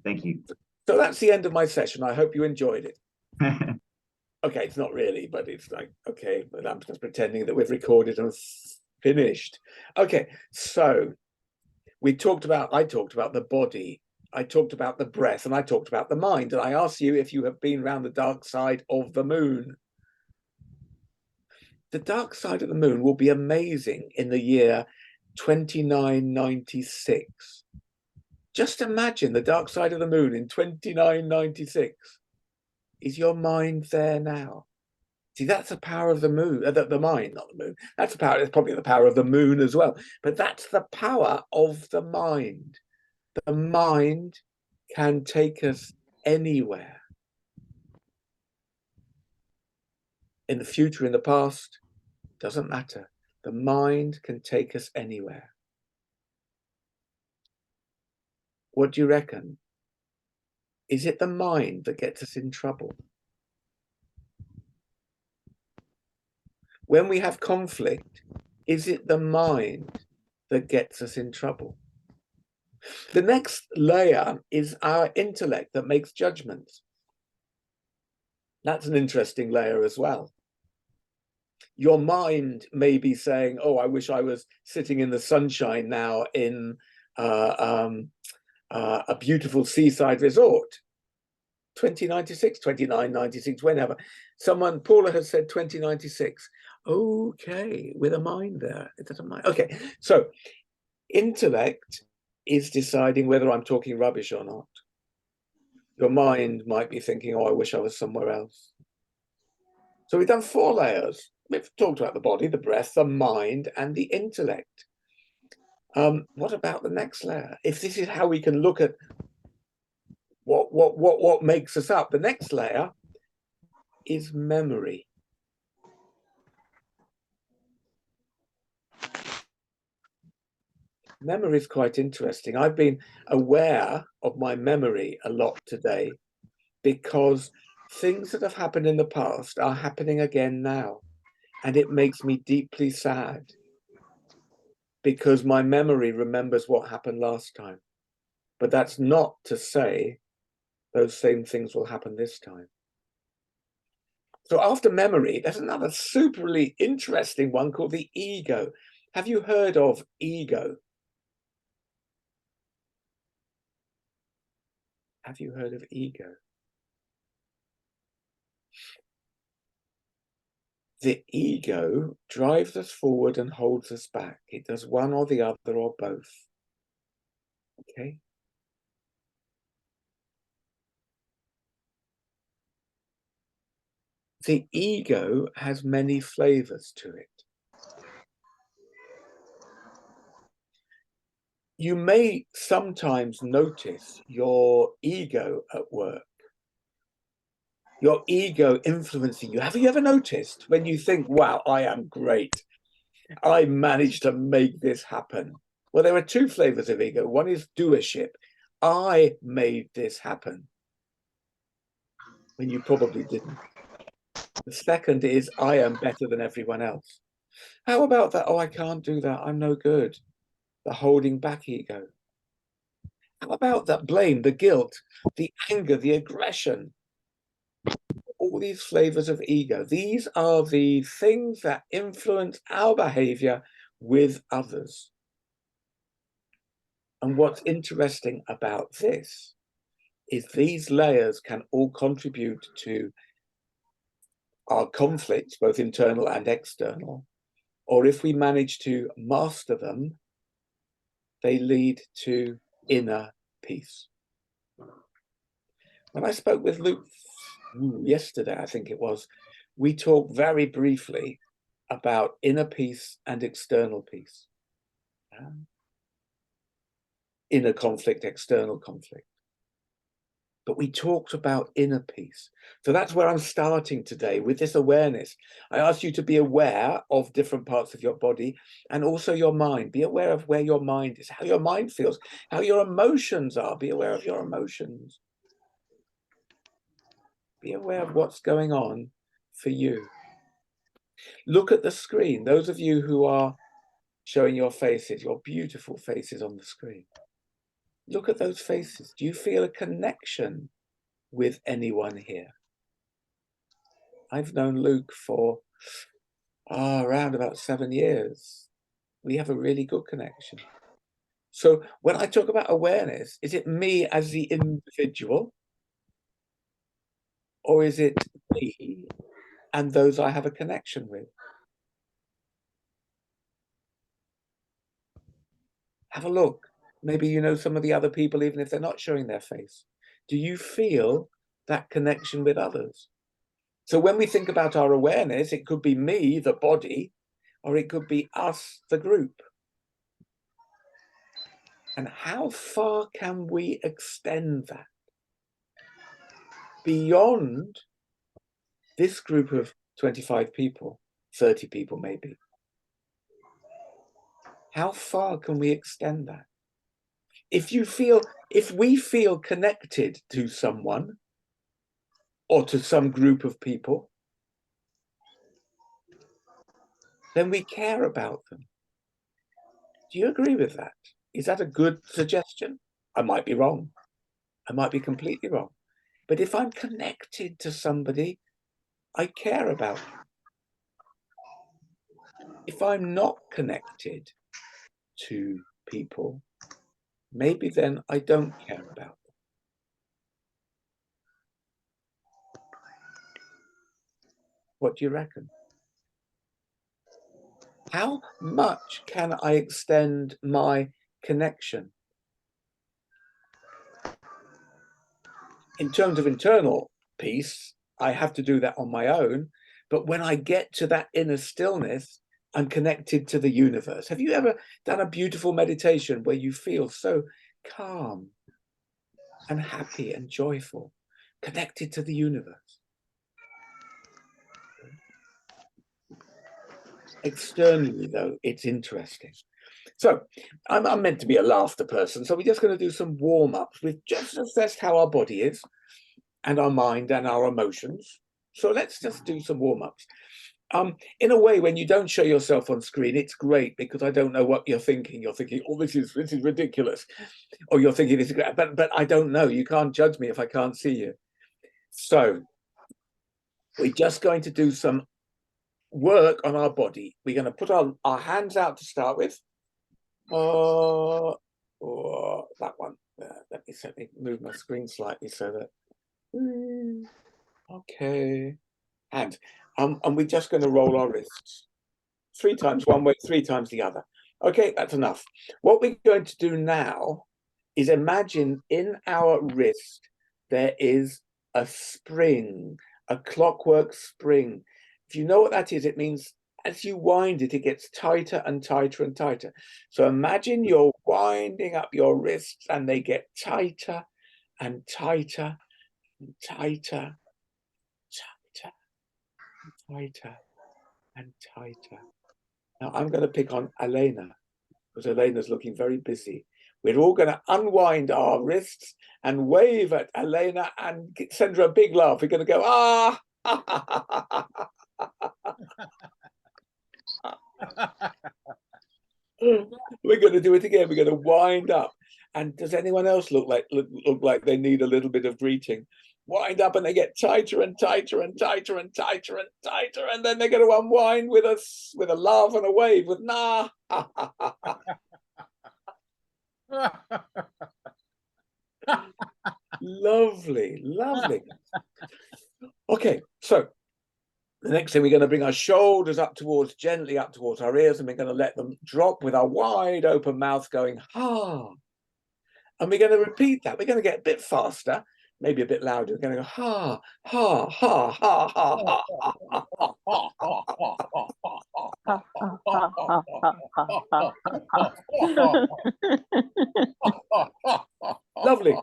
Thank you. So that's the end of my session. I hope you enjoyed it. Okay, it's not really, but it's like, okay, but I'm just pretending that we've recorded and finished. Okay, so I talked about the body, I talked about the breath, and I talked about the mind. And I asked you if you have been around the dark side of the moon. The dark side of the moon will be amazing in the year 2996. Just imagine the dark side of the moon in 2996. Is your mind there now? See, that's the power of the moon, the mind, not the moon. That's the power. It's probably the power of the moon as well. But that's the power of the mind. The mind can take us anywhere. In the future, in the past, doesn't matter. The mind can take us anywhere. What do you reckon? Is it the mind that gets us in trouble? When we have conflict, is it the mind that gets us in trouble? The next layer is our intellect that makes judgments. That's an interesting layer as well. Your mind may be saying, oh, I wish I was sitting in the sunshine now in a beautiful seaside resort. 2096, 2996, whenever. Paula has said 2096. Okay, with a mind there. It doesn't mind. Okay, so intellect is deciding whether I'm talking rubbish or not. Your mind might be thinking, oh, I wish I was somewhere else. So we've done 4 layers. We've talked about the body, the breath, the mind, and the intellect. What about the next layer? If this is how we can look at what makes us up, the next layer is memory. Memory is quite interesting. I've been aware of my memory a lot today because things that have happened in the past are happening again now. And it makes me deeply sad because my memory remembers what happened last time. But that's not to say those same things will happen this time. So after memory, there's another superly interesting one called the ego. Have you heard of ego? Have you heard of ego? The ego drives us forward and holds us back. It does one or the other or both. Okay? The ego has many flavors to it. You may sometimes notice your ego at work. Your ego influencing you. Have you ever noticed when you think, wow, I am great. I managed to make this happen. Well, there are 2 flavors of ego. One is doership. I made this happen. When you probably didn't. The second is I am better than everyone else. How about that? Oh, I can't do that. I'm no good. The holding back ego. How about that blame, the guilt, the anger, the aggression? All these flavors of ego. These are the things that influence our behavior with others. And what's interesting about this is these layers can all contribute to our conflicts, both internal and external, or if we manage to master them, they lead to inner peace. When I spoke with Luke yesterday, I think it was, we talked very briefly about inner peace and external peace. Inner conflict, external conflict. But we talked about inner peace. So that's where I'm starting today with this awareness. I asked you to be aware of different parts of your body and also your mind. Be aware of where your mind is, how your mind feels, how your emotions are. Be aware of your emotions. Be aware of what's going on for you. Look at the screen. Those of you who are showing your faces, your beautiful faces on the screen. Look at those faces. Do you feel a connection with anyone here? I've known Luke for around about 7 years. We have a really good connection. So when I talk about awareness, is it me as the individual? Or is it me and those I have a connection with? Have a look. Maybe you know some of the other people, even if they're not showing their face. Do you feel that connection with others? So when we think about our awareness, it could be me, the body, or it could be us, the group. And how far can we extend that beyond this group of 25 people, 30 people maybe? How far can we extend that? If we feel connected to someone or to some group of people, then we care about them. Do you agree with that? Is that a good suggestion? I might be wrong. I might be completely wrong. But if I'm connected to somebody, I care about them. If I'm not connected to people, maybe then I don't care about them. What do you reckon? How much can I extend my connection? In terms of internal peace, I have to do that on my own. But when I get to that inner stillness, I'm connected to the universe. Have you ever done a beautiful meditation where you feel so calm and happy and joyful, connected to the universe? Externally, though, it's interesting. So I'm meant to be a laughter person, so we're just going to do some warm-ups. We've just assessed how our body is and our mind and our emotions. So let's just do some warm-ups. In a way, when you don't show yourself on screen, it's great because I don't know what you're thinking. You're thinking, oh, this is ridiculous. Or you're thinking, this is great. But I don't know. You can't judge me if I can't see you. So we're just going to do some work on our body. We're going to put our hands out to start with. That one. Let me move my screen slightly so that. Okay. And we're just going to roll our wrists 3 times one way, 3 times the other. Okay, that's enough. What we're going to do now is imagine in our wrist there is a spring, a clockwork spring. If you know what that is, it means as you wind it, it gets tighter and tighter and tighter. So imagine you're winding up your wrists and they get tighter and tighter and tighter, tighter, and tighter and tighter. Now I'm going to pick on Elena because Elena's looking very busy. We're all going to unwind our wrists and wave at Elena and send her a big laugh. We're going to go, ah! We're going to do it again. We're going to wind up. And does anyone else look like they need a little bit of greeting? Wind up and they get tighter and tighter and tighter and tighter and tighter, and then they're going to unwind with a laugh and a wave with nah. Lovely, lovely. Okay, so the next thing, we're going to bring our shoulders gently up towards our ears, and we're going to let them drop with our wide open mouth going, ha. And we're going to repeat that. We're going to get a bit faster, maybe a bit louder. We're going to go, ha, ha, ha, ha, ha, ha. Lovely.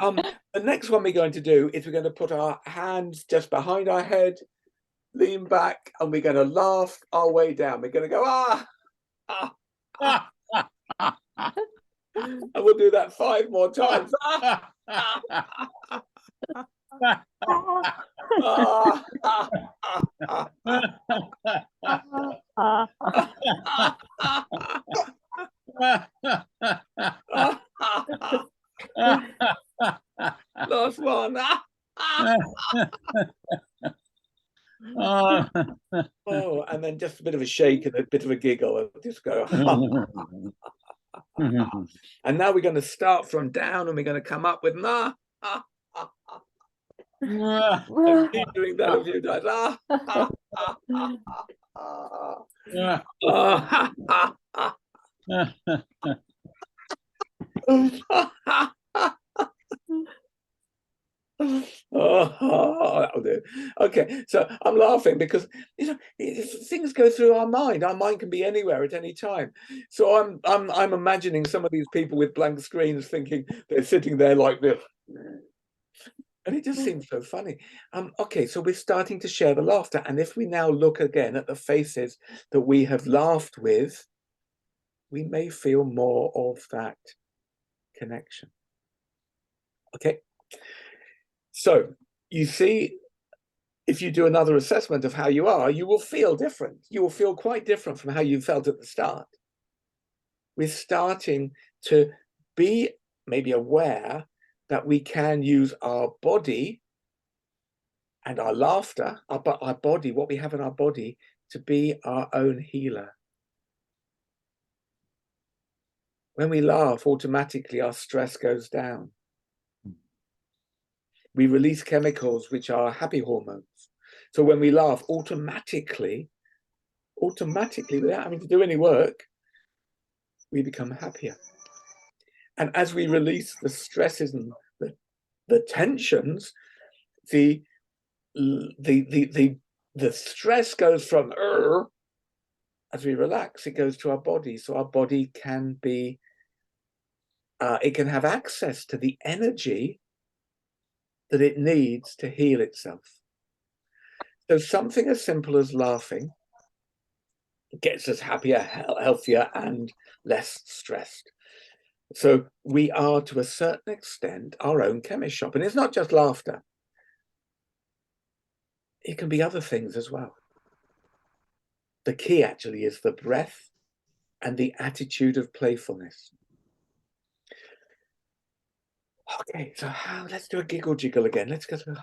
The next one we're going to do is we're going to put our hands just behind our head, lean back, and we're going to laugh our way down. We're going to go, ah, ah, ah. And we'll do that 5 more times. last one. Oh, and then just a bit of a shake and a bit of a giggle and just go. And now we're going to start from down and we're going to come up with na. And keep doing that a few times. That'll do. Okay, so I'm laughing because things go through our mind. Our mind can be anywhere at any time. So I'm imagining some of these people with blank screens thinking they're sitting there like this. And it just seems so funny. Okay, so we're starting to share the laughter. And if we now look again at the faces that we have laughed with, we may feel more of that connection. Okay. So you see, if you do another assessment of how you are, you will feel different. You will feel quite different from how you felt at the start. We're starting to be maybe aware that we can use our body and our laughter, our body, what we have in our body, to be our own healer. When we laugh, automatically our stress goes down. We release chemicals which are happy hormones. So when we laugh, automatically, without having to do any work, we become happier. And as we release the stresses and the tensions, the stress goes from as we relax, it goes to our body. So our body can be, it can have access to the energy that it needs to heal itself. So something as simple as laughing gets us happier, healthier, and less stressed. So we are, to a certain extent, our own chemist shop. And it's not just laughter. It can be other things as well. The key actually is the breath and the attitude of playfulness. Okay, so let's do a giggle jiggle again. Let's go through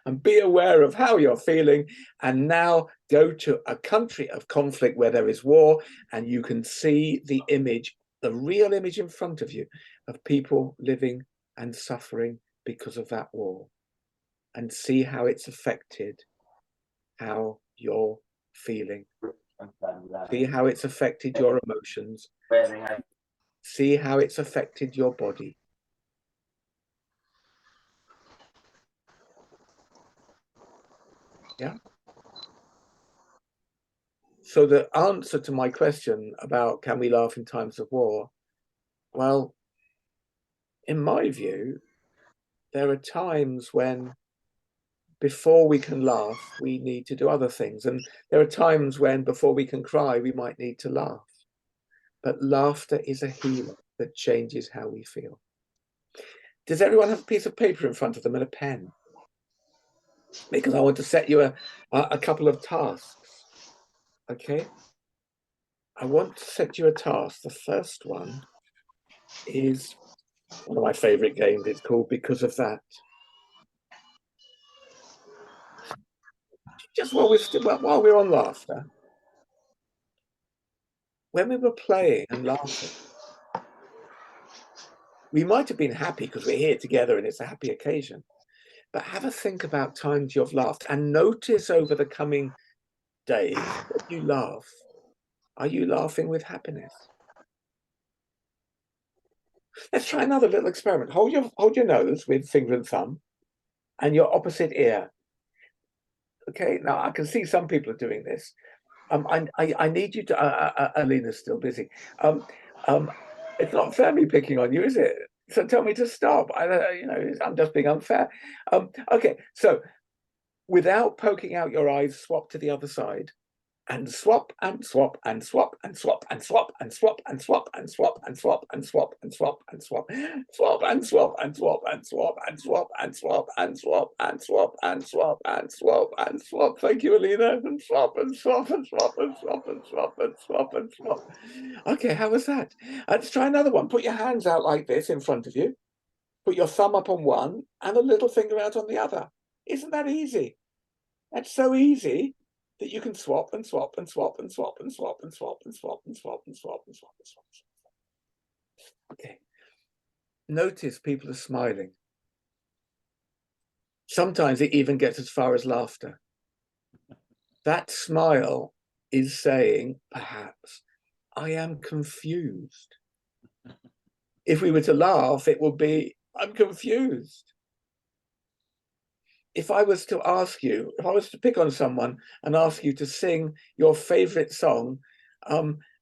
and be aware of how you're feeling. And now go to a country of conflict where there is war, and you can see the image, the real image in front of you of people living and suffering because of that war, and see how it's affected how you're feeling. See how it's affected your emotions. See how it's affected your body. Yeah. So the answer to my question about can we laugh in times of war? Well, in my view, there are times when before we can laugh, we need to do other things. And there are times when before we can cry, we might need to laugh. But laughter is a healer that changes how we feel. Does everyone have a piece of paper in front of them and a pen? Because I want to set you a couple of tasks. Okay? I want to set you a task. The first one is one of my favorite games. It's called Because of That. Just while we're on laughter, when we were playing and laughing, we might have been happy because we're here together and it's a happy occasion. But have a think about times you've laughed and notice over the coming days that you laugh. Are you laughing with happiness? Let's try another little experiment. Hold your nose with finger and thumb and your opposite ear. Okay, now I can see some people are doing this. I need you to, Alina's still busy. It's not fair me picking on you, is it? So tell me to stop. I'm just being unfair. Okay, so without poking out your eyes, swap to the other side. and swap and swap and swap and swap and swap and swap and swap and swap and swap and swap and swap and swap, swap and swap and swap and swap and swap and swap and swap and swap and swap and swap and swap. Thank you, Alina. And swap and swap and swap and swap and swap and swap and swap. Okay, how was that? Let's try another one. Put your hands out like this in front of you. Put your thumb up on one and a little finger out on the other. Isn't that easy? That's so easy that you can swap and swap and swap and swap and swap and swap and swap and swap and swap and swap and swap. Okay. Notice people are smiling. Sometimes it even gets as far as laughter. That smile is saying, perhaps, I am confused. If we were to laugh, it would be, I'm confused. If I was to ask you, if I was to pick on someone and ask you to sing your favorite song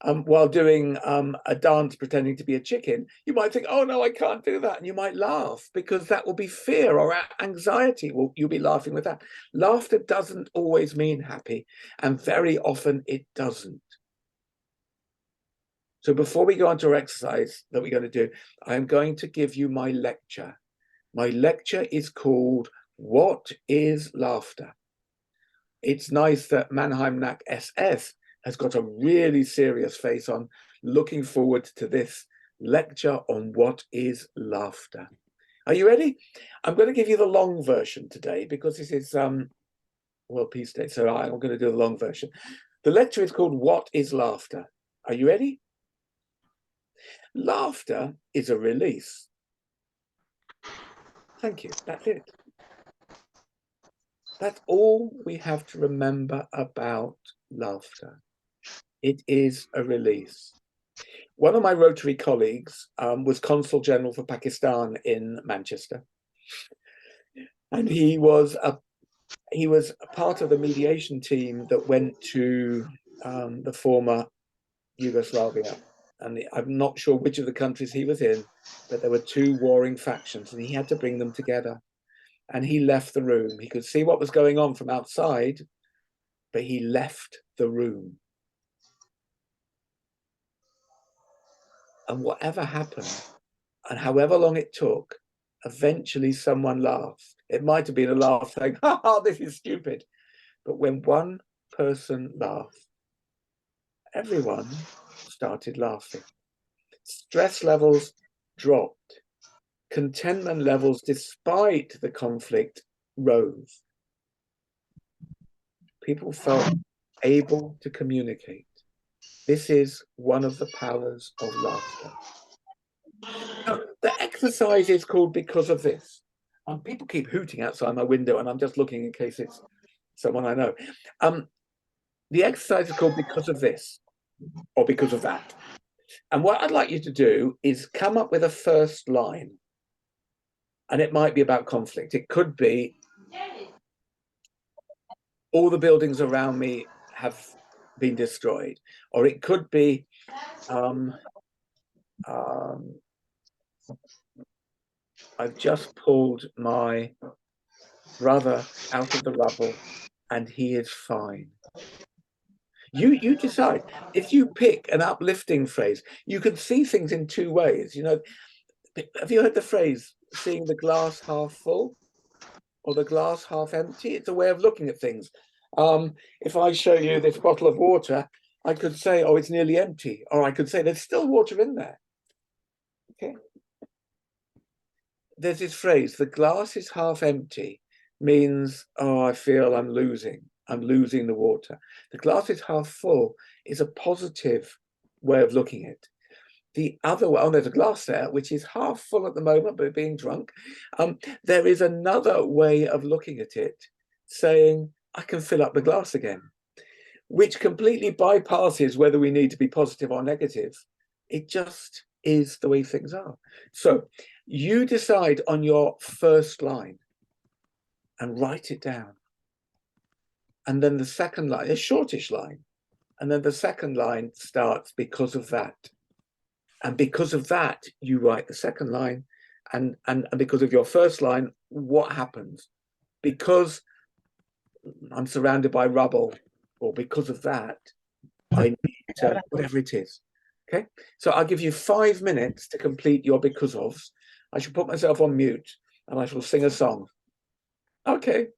while doing a dance pretending to be a chicken, you might think, oh no, I can't do that. And you might laugh because that will be fear or anxiety. Well, you'll be laughing with that. Laughter doesn't always mean happy, and very often it doesn't. So before we go on to our exercise that we're going to do, I am going to give you my lecture. My lecture is called What is Laughter? It's nice that Mannheim NAC SS has got a really serious face on, looking forward to this lecture on what is laughter. Are you ready? I'm going to give you the long version today because this is, well, Peace Day, so I'm going to do the long version. The lecture is called What is Laughter? Are you ready? Laughter is a release. Thank you. That's it. That's all we have to remember about laughter. It is a release. One of my Rotary colleagues was Consul General for Pakistan in Manchester. And he was a part of the mediation team that went to the former Yugoslavia. And I'm not sure which of the countries he was in, but there were two warring factions and he had to bring them together. And he left the room. He could see what was going on from outside, but he left the room. And whatever happened, and however long it took, eventually someone laughed. It might have been a laugh saying, ha ha, this is stupid. But when one person laughed, everyone started laughing. Stress levels dropped. Contentment levels, despite the conflict, rose. People felt able to communicate. This is one of the powers of laughter. Now, the exercise is called Because of This. People keep hooting outside my window, and I'm just looking in case it's someone I know. The exercise is called Because of This, or Because of That. And what I'd like you to do is come up with a first line. And it might be about conflict. It could be, all the buildings around me have been destroyed. Or it could be, I've just pulled my brother out of the rubble and he is fine. You decide. If you pick an uplifting phrase, you can see things in two ways. You know, have you heard the phrase, seeing the glass half full or the glass half empty? It's a way of looking at things. If I show you this bottle of water, I could say, oh, it's nearly empty. Or I could say, there's still water in there. Okay. There's this phrase, the glass is half empty, means, oh, I feel I'm losing the water. The glass is half full is a positive way of looking at it. The other way, oh, there's a glass there, which is half full at the moment, but being drunk. There is another way of looking at it, saying, I can fill up the glass again, which completely bypasses whether we need to be positive or negative. It just is the way things are. So you decide on your first line and write it down. And then the second line, a shortish line. And then the second line starts because of that. And because of that, you write the second line. And because of your first line, what happens? Because I'm surrounded by rubble or because of that, I need to, whatever it is. Okay, so I'll give you 5 minutes to complete your because ofs. I shall put myself on mute and I shall sing a song. Okay.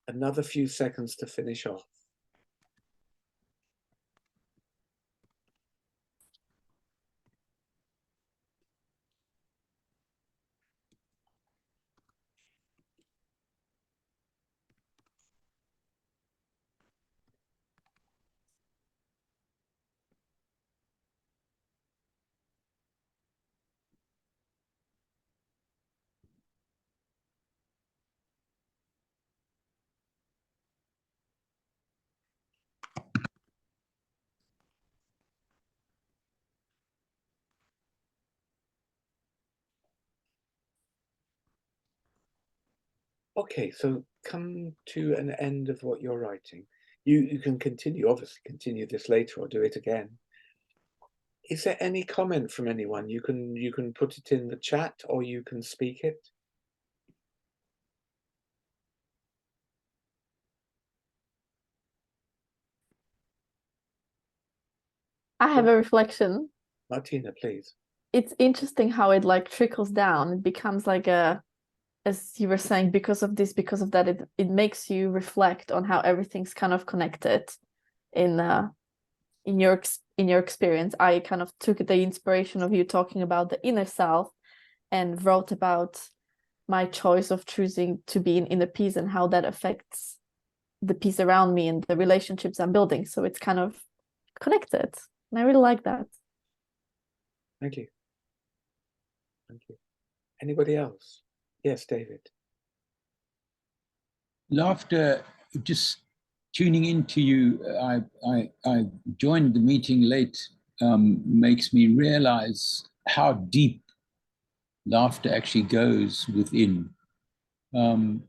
Another few seconds to finish off. Okay, so come to an end of what you're writing. You can continue, obviously continue this later or do it again. Is there any comment from anyone? You can put it in the chat or you can speak it. I have a reflection. Martina, please. It's interesting how it like trickles down. It becomes like a, as you were saying, because of this, because of that, it makes you reflect on how everything's kind of connected in your experience. I kind of took the inspiration of you talking about the inner self and wrote about my choice of choosing to be in inner peace and how that affects the peace around me and the relationships I'm building. So it's kind of connected. And I really like that. Thank you. Thank you. Anybody else? Yes, David. Laughter, just tuning into you, I joined the meeting late, makes me realize how deep laughter actually goes within. And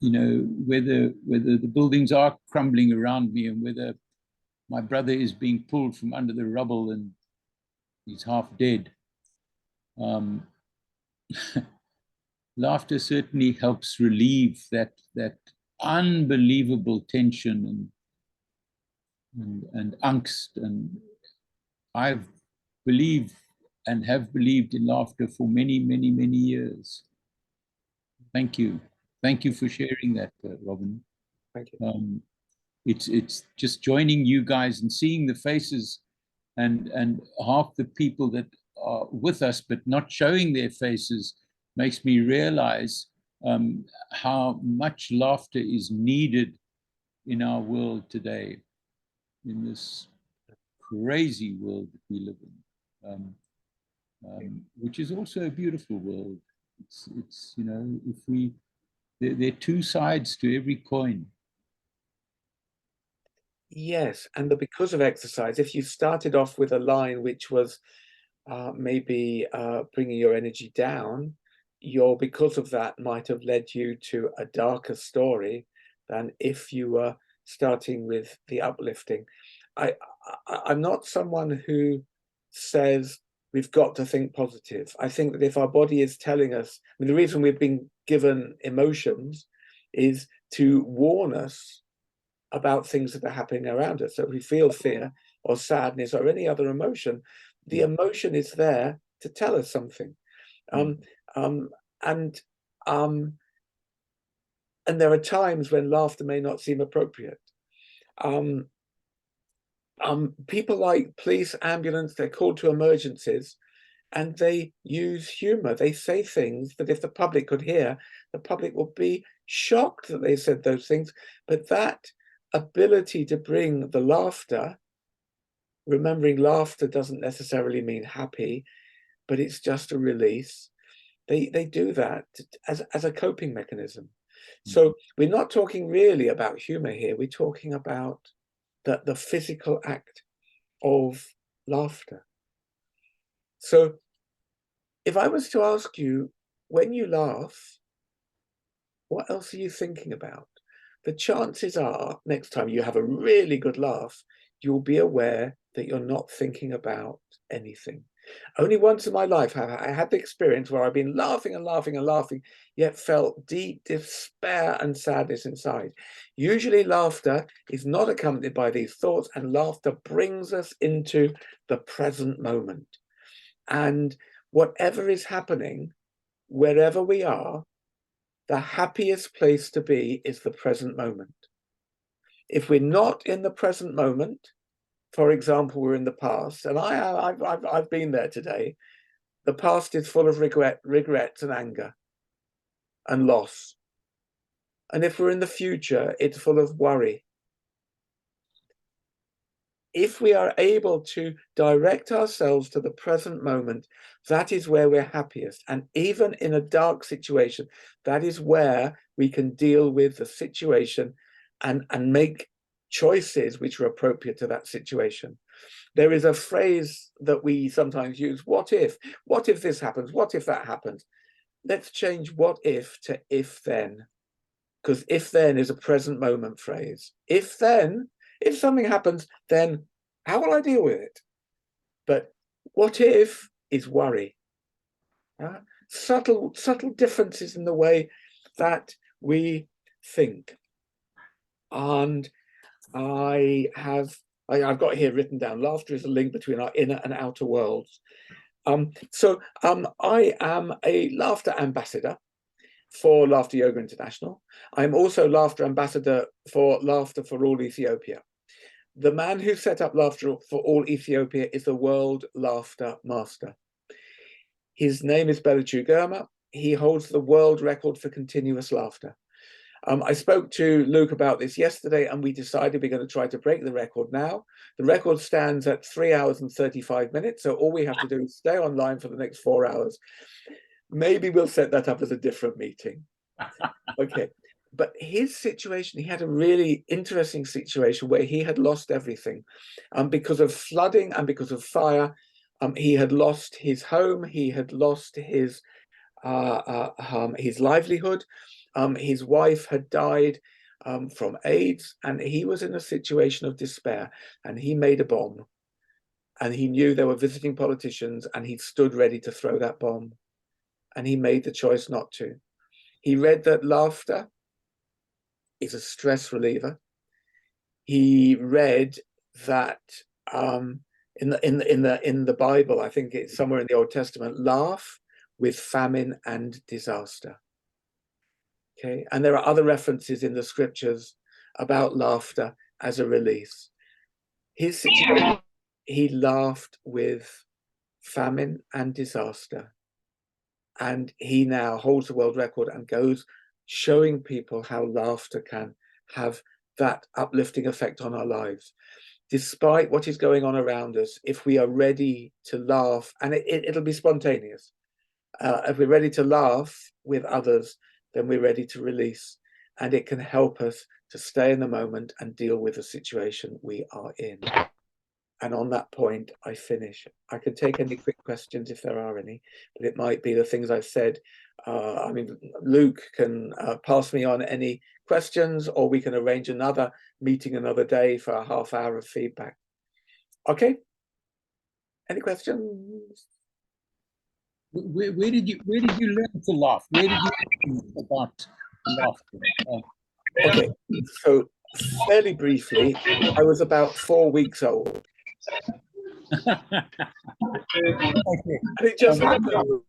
you know, whether the buildings are crumbling around me and whether my brother is being pulled from under the rubble and he's half dead. Laughter certainly helps relieve that unbelievable tension and angst. And I've believed and have believed in laughter for many, many, many years. Thank you. Thank you for sharing that, Robin. Thank you. It's just joining you guys and seeing the faces and half the people that are with us but not showing their faces makes me realize how much laughter is needed in our world today, in this crazy world that we live in, which is also a beautiful world. It's you know, if we there are two sides to every coin. Yes, and because of exercise, if you started off with a line which was maybe bringing your energy down, because of that might have led you to a darker story than if you were starting with the uplifting. I'm not someone who says we've got to think positive. I think that if our body is telling us, I mean, the reason we've been given emotions is to warn us about things that are happening around us. So if we feel fear or sadness or any other emotion, the emotion is there to tell us something. And there are times when laughter may not seem appropriate. People like police, ambulance, they're called to emergencies, and they use humor. They say things that if the public could hear, the public would be shocked that they said those things. But that ability to bring the laughter, remembering laughter doesn't necessarily mean happy, but it's just a release. They do that as a coping mechanism. So we're not talking really about humor here. We're talking about the physical act of laughter. So if I was to ask you, when you laugh, what else are you thinking about? The chances are next time you have a really good laugh, you'll be aware that you're not thinking about anything. Only once in my life have I had the experience where I've been laughing and laughing and laughing, yet felt deep despair and sadness inside. Usually laughter is not accompanied by these thoughts, and laughter brings us into the present moment. And whatever is happening, wherever we are, the happiest place to be is the present moment. If we're not in the present moment, for example, we're in the past, and I've been there today. The past is full of regrets and anger and loss. And if we're in the future, it's full of worry. If we are able to direct ourselves to the present moment, that is where we're happiest. And even in a dark situation, that is where we can deal with the situation and make choices which are appropriate to that situation. There is a phrase that we sometimes use, what if this happens? What if that happens? Let's change what if to if then, because if then is a present moment phrase. If then, if something happens, then how will I deal with it? But what if is worry. Subtle differences in the way that we think. And I've got here written down, laughter is a link between our inner and outer worlds. So I am a laughter ambassador for Laughter Yoga International. I'm also laughter ambassador for Laughter for All Ethiopia. The man who set up Laughter for All Ethiopia is the world laughter master. His name is Belachu Gurma. He holds the world record for continuous laughter. I spoke to Luke about this yesterday, and we decided we're going to try to break the record now. The record stands at 3 hours and 35 minutes, so all we have to do is stay online for the next 4 hours. Maybe we'll set that up as a different meeting. Okay, but his situation, he had a really interesting situation where he had lost everything because of flooding and because of fire. He had lost his home, he had lost his livelihood. His wife had died from AIDS, and he was in a situation of despair, and he made a bomb, and he knew there were visiting politicians, and he stood ready to throw that bomb, and he made the choice not to. He read that laughter is a stress reliever. He read that in the Bible, I think it's somewhere in the Old Testament, laugh with famine and disaster. Okay, and there are other references in the scriptures about laughter as a release. His situation, he laughed with famine and disaster, and he now holds the world record and goes showing people how laughter can have that uplifting effect on our lives. Despite what is going on around us, if we are ready to laugh, and it'll be spontaneous, if we're ready to laugh with others, then we're ready to release, and it can help us to stay in the moment and deal with the situation we are in. And on that point, I finish. I can take any quick questions if there are any, but it might be the things I've said. I mean, Luke can pass me on any questions, or we can arrange another meeting another day for a half hour of feedback. Okay? Any questions? Where did you learn to laugh? Where did you learn about laughter? Okay, so fairly briefly, I was about 4 weeks old. Okay. And it just happened.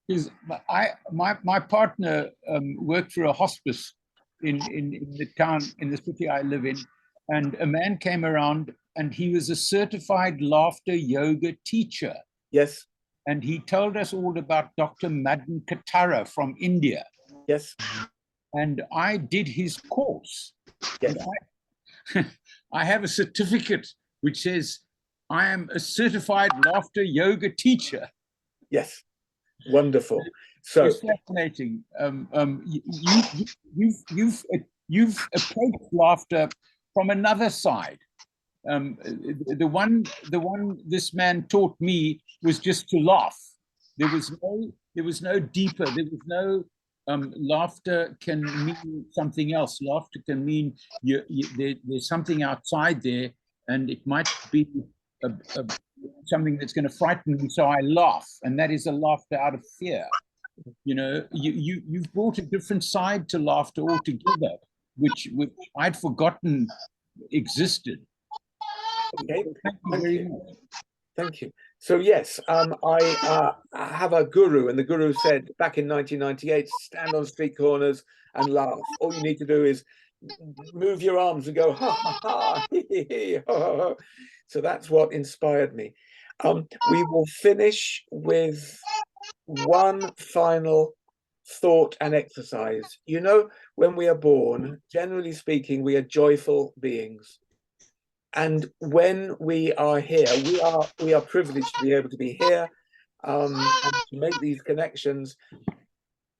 Because my partner worked for a hospice in the town, in the city I live in, and a man came around, and he was a certified laughter yoga teacher. Yes. And he told us all about Dr. Madan Katara from India. Yes. And I did his course. Yes. And I have a certificate which says I am a certified laughter yoga teacher. Yes. Wonderful. So it's fascinating. You've approached laughter from another side. The one this man taught me was just to laugh. There was no deeper. There was no laughter can mean something else. Laughter can mean there's something outside there, and it might be something that's going to frighten me. So I laugh, and that is a laughter out of fear. You know, you've brought a different side to laughter altogether, which I'd forgotten existed. okay, Thank you very much. Thank you. So yes, I have a guru, and the guru said back in 1998, stand on street corners and laugh. All you need to do is move your arms and go ha ha ha, hee, hee, ha, ha, ha. So that's what inspired me. We will finish with one final thought and exercise. You know, when we are born, generally speaking, we are joyful beings. And when we are here, we are privileged to be able to be here and to make these connections.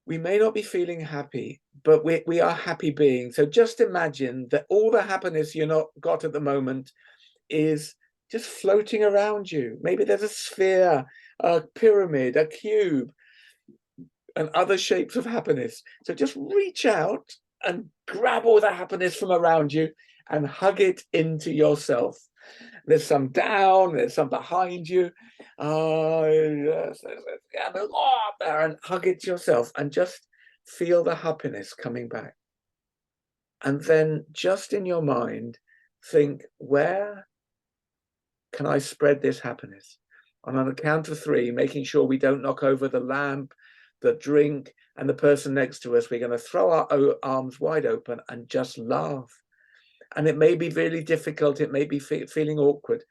We may not be feeling happy, but we are happy beings. So just imagine that all the happiness you're not got at the moment is just floating around you. Maybe there's a sphere, a pyramid, a cube, and other shapes of happiness. So just reach out and grab all the happiness from around you and hug it into yourself. There's some down, there's some behind you. There's a lot up there, and hug it to yourself and just feel the happiness coming back. And then just in your mind, think, where can I spread this happiness? And on a count of 3, making sure we don't knock over the lamp, the drink, and the person next to us, we're going to throw our arms wide open and just laugh. And it may be really difficult, it may be feeling awkward,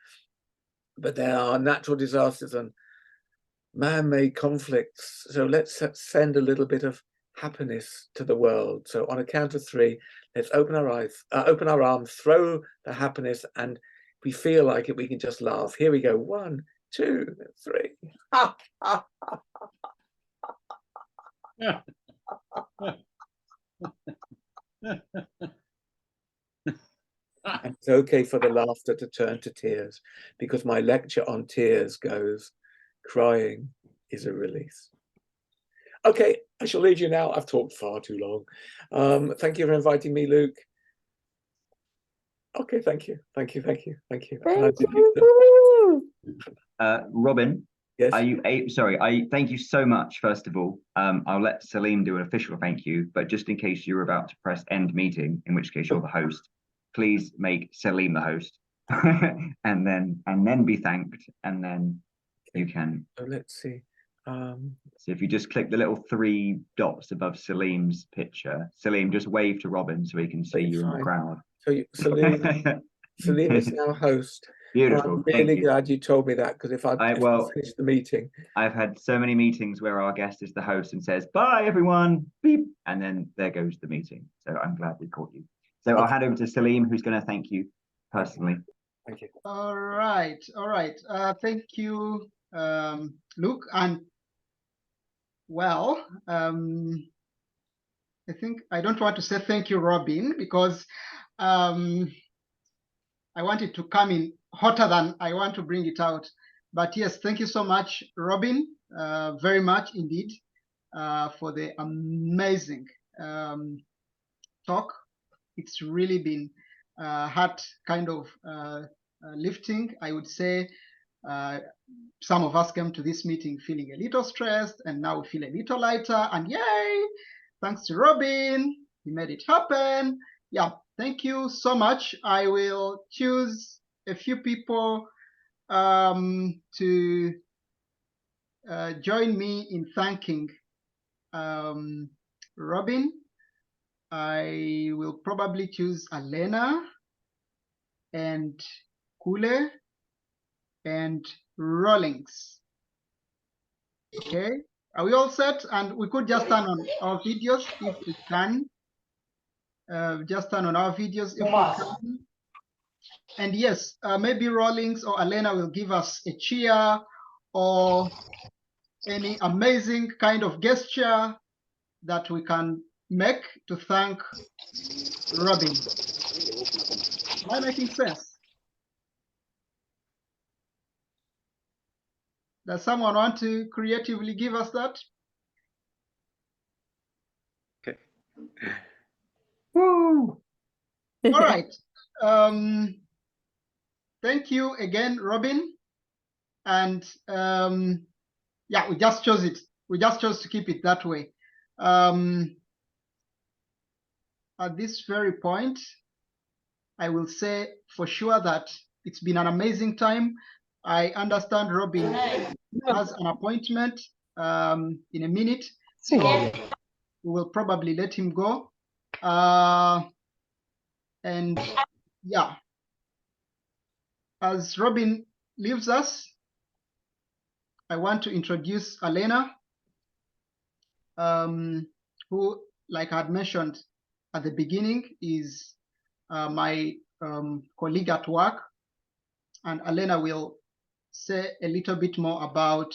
but there are natural disasters and man-made conflicts. So let's send a little bit of happiness to the world. So on a count of 3, let's open our eyes, open our arms, throw the happiness, and if we feel like it, we can just laugh. Here we go. 1, 2, 3. Ha, ha, ha. And it's okay for the laughter to turn to tears, because my lecture on tears goes, crying is a release. Okay, I shall leave you now. I've talked far too long. Thank you for inviting me, Luke. Okay, thank you. Thank you. Thank you. Robin, Yes. are you sorry, thank you so much, first of all. I'll let Salim do an official thank you, but just in case you're about to press end meeting, in which case you're the host, please make Salim the host and then be thanked, and then you can. So let's see. So if you just click the little 3 dots above Salim's picture, Salim, just wave to Robin so he can see you in the crowd. So Salim is now host. Beautiful. I'm really glad you told me that, because if I finished the meeting. I've had so many meetings where our guest is the host and says, bye everyone, beep, and then there goes the meeting. So I'm glad we caught you. So okay. I'll hand over to Salim, who's going to thank you personally. Thank you. All right. Thank you, Luke. And well, I think I don't want to say thank you, Robin, because I want it to come in hotter than I want to bring it out. But yes, thank you so much, Robin, very much indeed, for the amazing talk. It's really been heart kind of lifting, I would say. Some of us came to this meeting feeling a little stressed, and now we feel a little lighter, and yay, thanks to Robin, he made it happen. Yeah, thank you so much. I will choose a few people to join me in thanking Robin. I will probably choose Alena and Kule and Rawlings. Okay, are we all set? And we could just turn on our videos if we can. Just turn on our videos if we can. And yes, maybe Rawlings or Alena will give us a cheer or any amazing kind of gesture that we can make to thank Robin. Am I making sense? Does someone want to creatively give us that? Okay. Woo! All right. Thank you again, Robin. And yeah, we just chose it. We just chose to keep it that way. At this very point, I will say for sure that it's been an amazing time. I understand Robin has an appointment in a minute, so we will probably let him go. And yeah, as Robin leaves us, I want to introduce Alena, who, like I had mentioned at the beginning, is my colleague at work. And Alena will say a little bit more about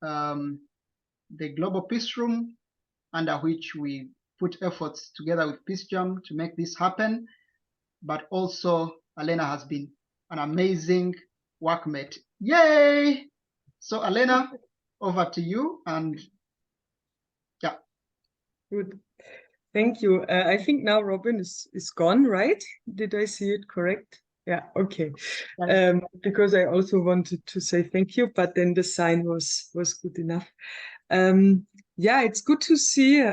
the Global Peace Room, under which we put efforts together with PeaceJam to make this happen. But also, Alena has been an amazing workmate. Yay! So Alena, over to you. And yeah. Good. Thank you. I think now Robin is gone, right? Did I see it correct? Yeah, okay. Because I also wanted to say thank you, but then the sign was good enough. Yeah, it's good to see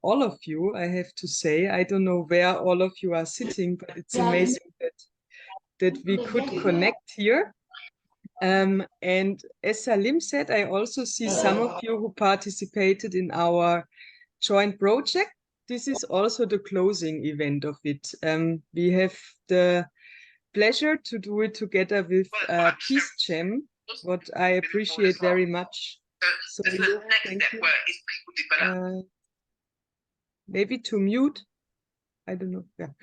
all of you, I have to say. I don't know where all of you are sitting, but it's amazing that we could connect here. And as Salim said, I also see some of you who participated in our joint project. This is also the closing event of it. We have the pleasure to do it together with PeaceJam, what I appreciate very much. So thank you. Maybe to mute, I don't know. Yeah,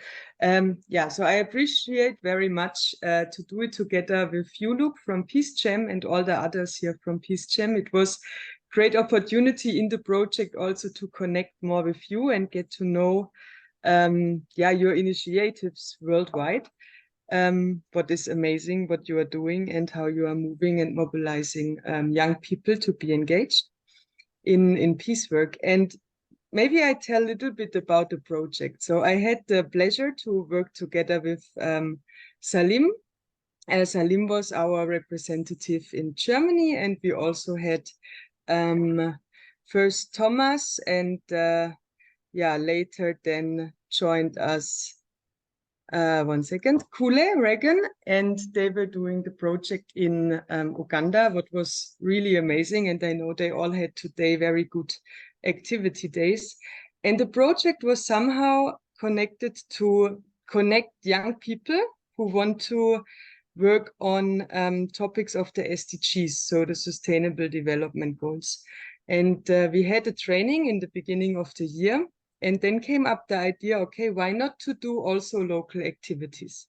yeah. So I appreciate very much to do it together with you, Luke, from PeaceJam, and all the others here from PeaceJam. It was great opportunity in the project also to connect more with you and get to know, yeah, your initiatives worldwide. What is amazing what you are doing and how you are moving and mobilizing young people to be engaged in peace work. And maybe I tell a little bit about the project. So I had the pleasure to work together with Salim. Salim was our representative in Germany, and we also had first Thomas, and later then joined us Kule Regan, and they were doing the project in Uganda, what was really amazing. And I know they all had today very good activity days. And the project was somehow connected to connect young people who want to work on topics of the SDGs, so the Sustainable Development Goals. And we had a training in the beginning of the year. And then came up the idea, okay, why not to do also local activities?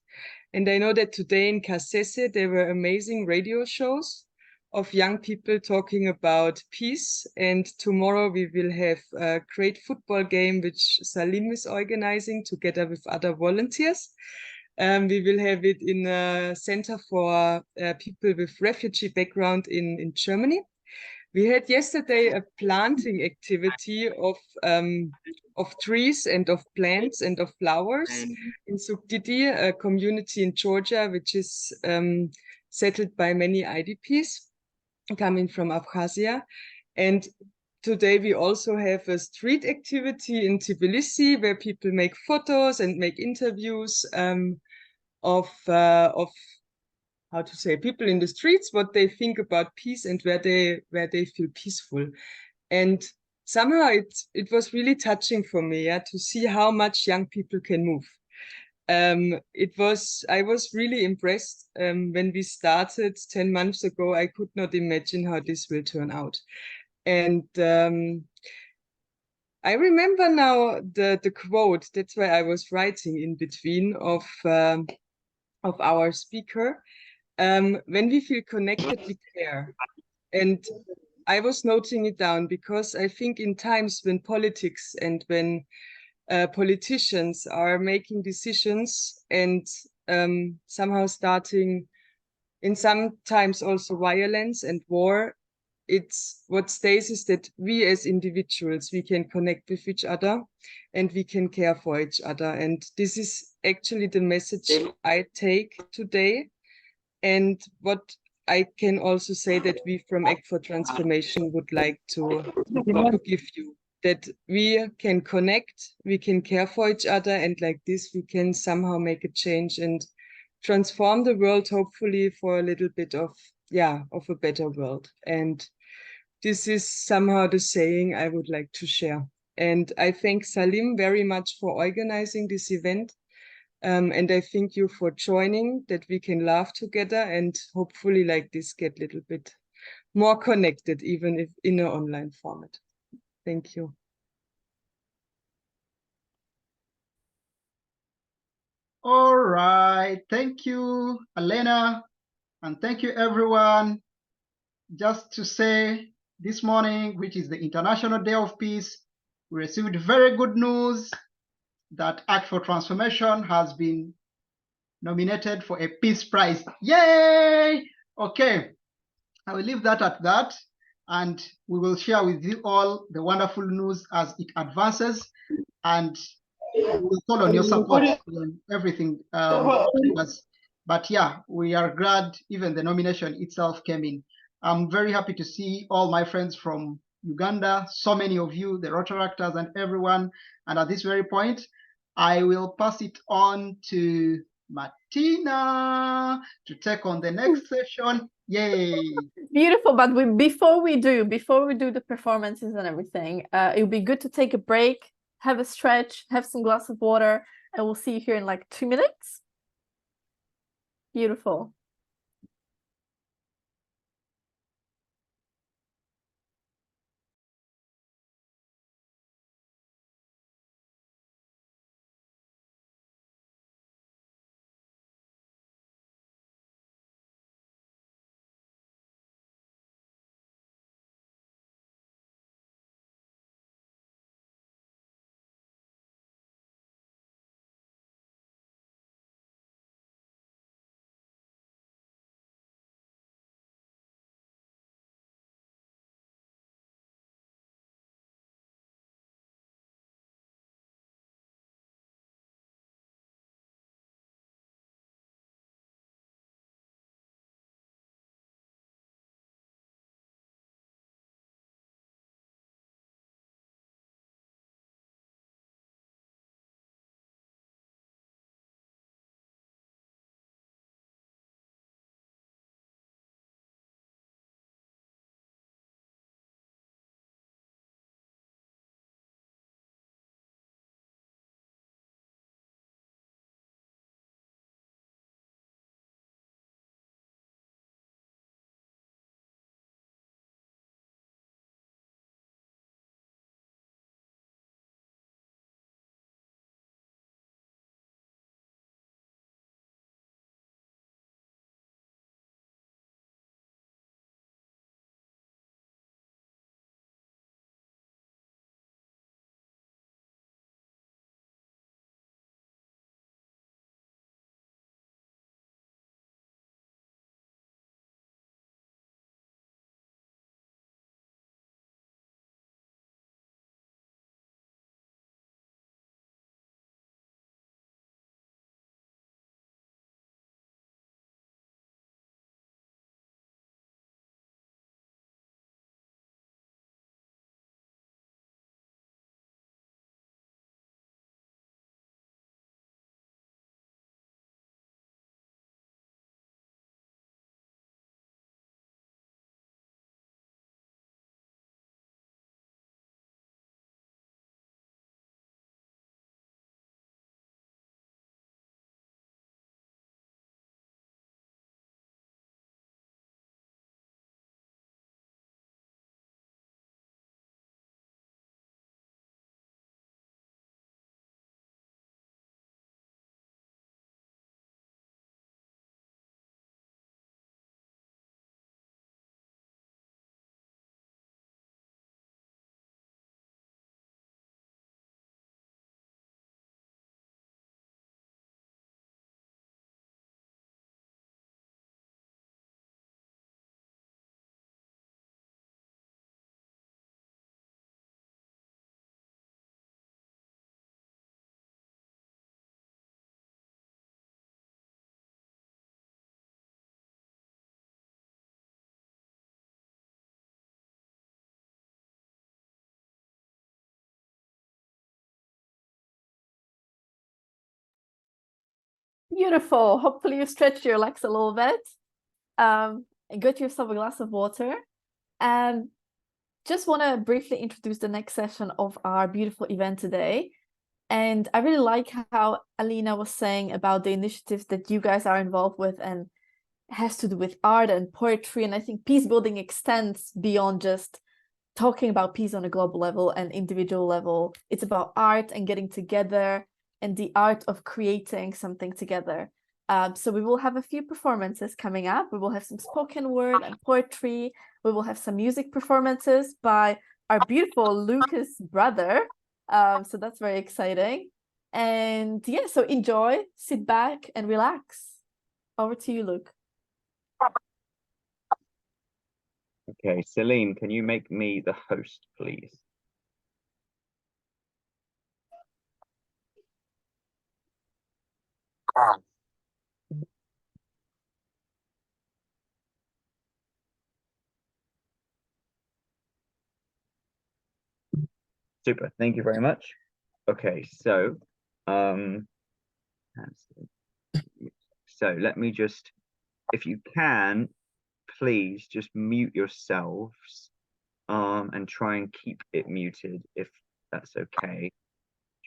And I know that today in Kasese, there were amazing radio shows of young people talking about peace. And tomorrow we will have a great football game, which Salim is organizing together with other volunteers. We will have it in a center for people with refugee background in Germany. We had yesterday a planting activity of trees and of plants and of flowers in Sugdidi, a community in Georgia, which is settled by many IDPs coming from Abkhazia. And today we also have a street activity in Tbilisi where people make photos and make interviews of how to say, people in the streets, what they think about peace and where they feel peaceful. And somehow it was really touching for me, to see how much young people can move. I was really impressed when we started 10 months ago. I could not imagine how this will turn out. And I remember now the quote, that's why I was writing in between of our speaker. When we feel connected, we care. And I was noting it down because I think in times when politics and when politicians are making decisions and somehow starting in sometimes also violence and war, it's what stays is that we as individuals, we can connect with each other and we can care for each other. And this is actually the message I take today. And what I can also say that we from Act for Transformation would like to give you, that we can connect, we can care for each other, and like this we can somehow make a change and transform the world, hopefully for a little bit of a better world. And this is somehow the saying I would like to share. And I thank Salim very much for organizing this event. And I thank you for joining, that we can laugh together and hopefully like this get a little bit more connected, even if in an online format. Thank you. All right. Thank you, Elena. And thank you, everyone. Just to say this morning, which is the International Day of Peace, we received very good news that Act for Transformation has been nominated for a Peace Prize. Yay! Okay, I will leave that at that, and we will share with you all the wonderful news as it advances, and we will call on your support on everything. But yeah, we are glad even the nomination itself came in. I'm very happy to see all my friends from Uganda, so many of you, the Rotaractors and everyone. And at this very point, I will pass it on to Martina to take on the next session. Yay! Beautiful, but before we do the performances and everything, it would be good to take a break, have a stretch, have some glass of water, and we'll see you here in like 2 minutes. Beautiful. Beautiful. Hopefully you stretch your legs a little bit. And get yourself a glass of water. And just want to briefly introduce the next session of our beautiful event today. And I really like how Alina was saying about the initiatives that you guys are involved with and has to do with art and poetry. And I think peace building extends beyond just talking about peace on a global level and individual level. It's about art and getting together and the art of creating something together. So we will have a few performances coming up. We will have some spoken word and poetry. We will have some music performances by our beautiful Lucas brother. So that's very exciting. And yeah, so enjoy, sit back and relax. Over to you, Luke. Okay, Celine, can you make me the host, please? Super, thank you very much. Okay, so let me just, if you can, please just mute yourselves and try and keep it muted if that's okay,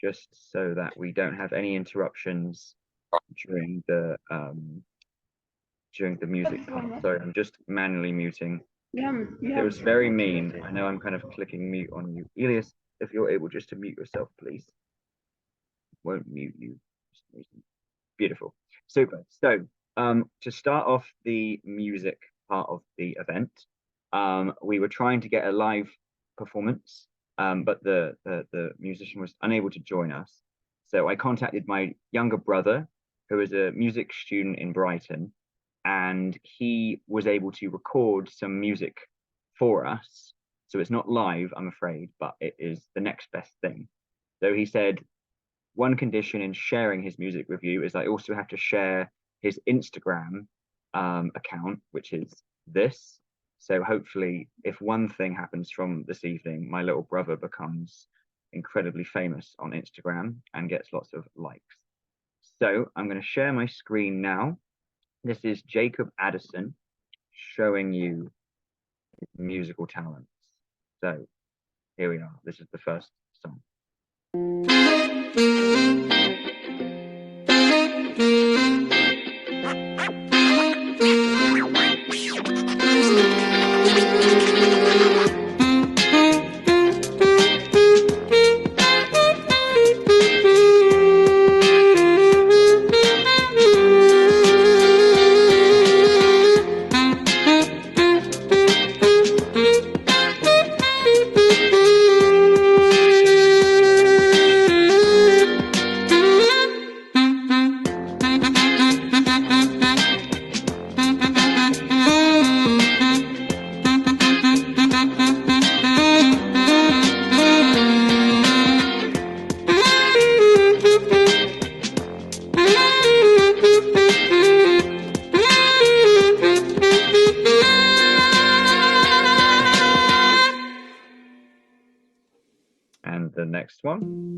just so that we don't have any interruptions during the music part. Sorry, I'm just manually muting. It was very mean. I know I'm kind of clicking mute on you. Elias, if you're able just to mute yourself, please. Won't mute you. Beautiful. Super. So to start off the music part of the event, we were trying to get a live performance, but the musician was unable to join us. So I contacted my younger brother, who is a music student in Brighton, and he was able to record some music for us. So it's not live, I'm afraid, but it is the next best thing. So he said, one condition in sharing his music with you is I also have to share his Instagram account, which is this. So hopefully, if one thing happens from this evening, my little brother becomes incredibly famous on Instagram and gets lots of likes. So I'm going to share my screen now. This is Jacob Addison showing you his musical talents. So here we are. This is the first song. And the next one.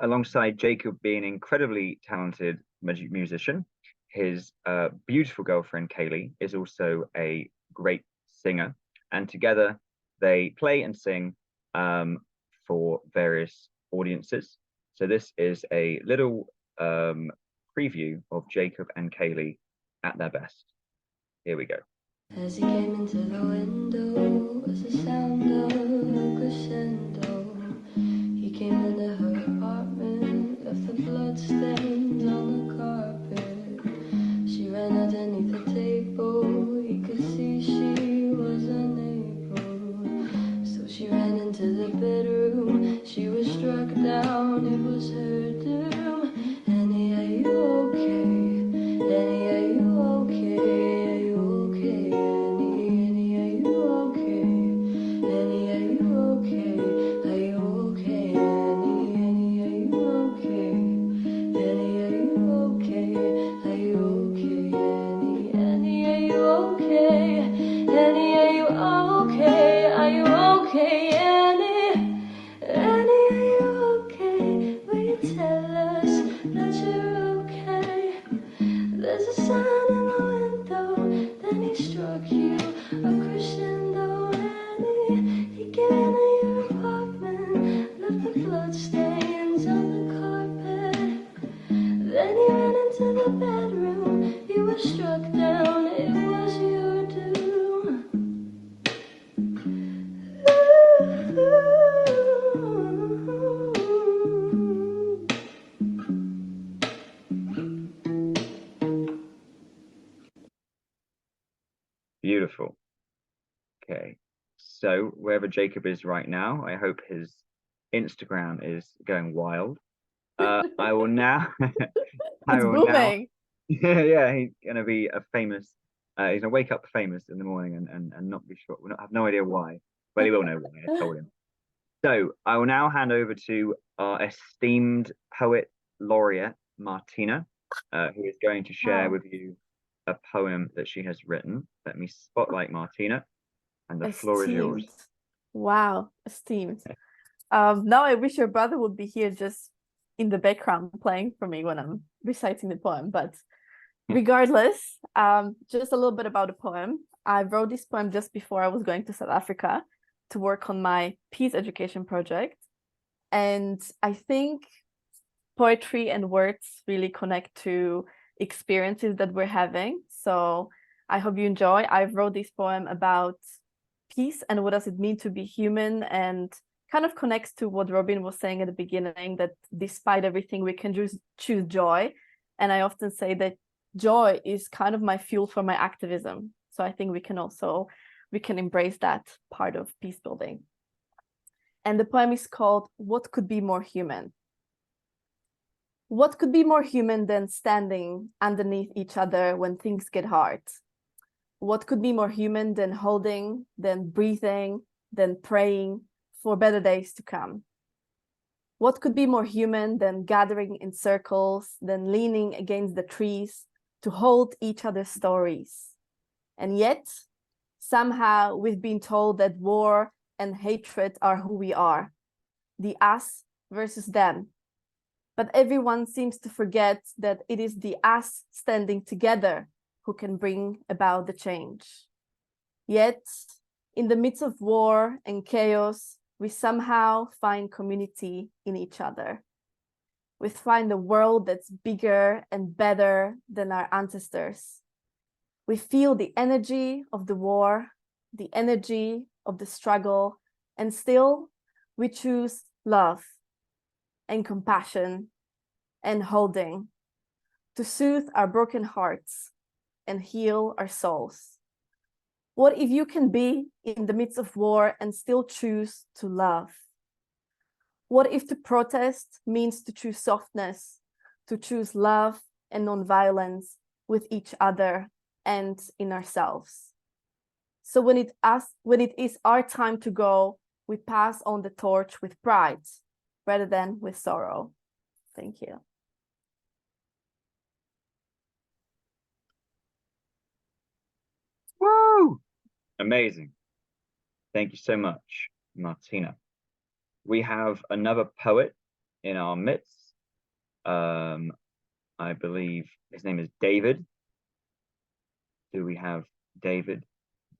alongside Jacob being an incredibly talented musician, his beautiful girlfriend Kaylee is also a great singer, and together they play and sing for various audiences. So this is a little preview of Jacob and Kaylee at their best. Here we go. As he came into the window was the sound of a crescendo. He came into her apartment, left the bloodstains on the carpet. She ran underneath the table, he could see she was unable. So she ran into the bedroom, she was struck down, it was her doom. Annie, are you okay? Annie, are you okay? Beautiful. Okay, so wherever Jacob is right now, I hope his Instagram is going wild. I will now. It's booming. Yeah, he's gonna be a famous. He's gonna wake up famous in the morning and not be sure. We have no idea why, but he will know why. I told him. So I will now hand over to our esteemed poet laureate Martina, who is going to share with you a poem that she has written. Let me spotlight Martina, and the floor is yours. Wow, esteemed. Now I wish your brother would be here just in the background playing for me when I'm reciting the poem, but regardless, just a little bit about the poem. I wrote this poem just before I was going to South Africa to work on my peace education project. And I think poetry and words really connect to experiences that we're having. So I hope you enjoy. I wrote this poem about peace and what does it mean to be human, and kind of connects to what Robin was saying at the beginning, that despite everything, we can just choose joy. And I often say that joy is kind of my fuel for my activism. So I think we can embrace that part of peace building. And the poem is called What Could Be More Human? What could be more human than standing underneath each other when things get hard? What could be more human than holding, than breathing, than praying for better days to come? What could be more human than gathering in circles, than leaning against the trees to hold each other's stories? And yet, somehow we've been told that war and hatred are who we are, the us versus them. But everyone seems to forget that it is the us standing together who can bring about the change. Yet, in the midst of war and chaos, we somehow find community in each other. We find a world that's bigger and better than our ancestors. We feel the energy of the war, the energy of the struggle, and still we choose love and compassion and holding to soothe our broken hearts and heal our souls. What if you can be in the midst of war and still choose to love? What if to protest means to choose softness, to choose love and non-violence with each other and in ourselves? So when it is our time to go, we pass on the torch with pride rather than with sorrow. Thank you. Woo! Amazing. Thank you so much, Martina. We have another poet in our midst. I believe his name is David. Do we have David,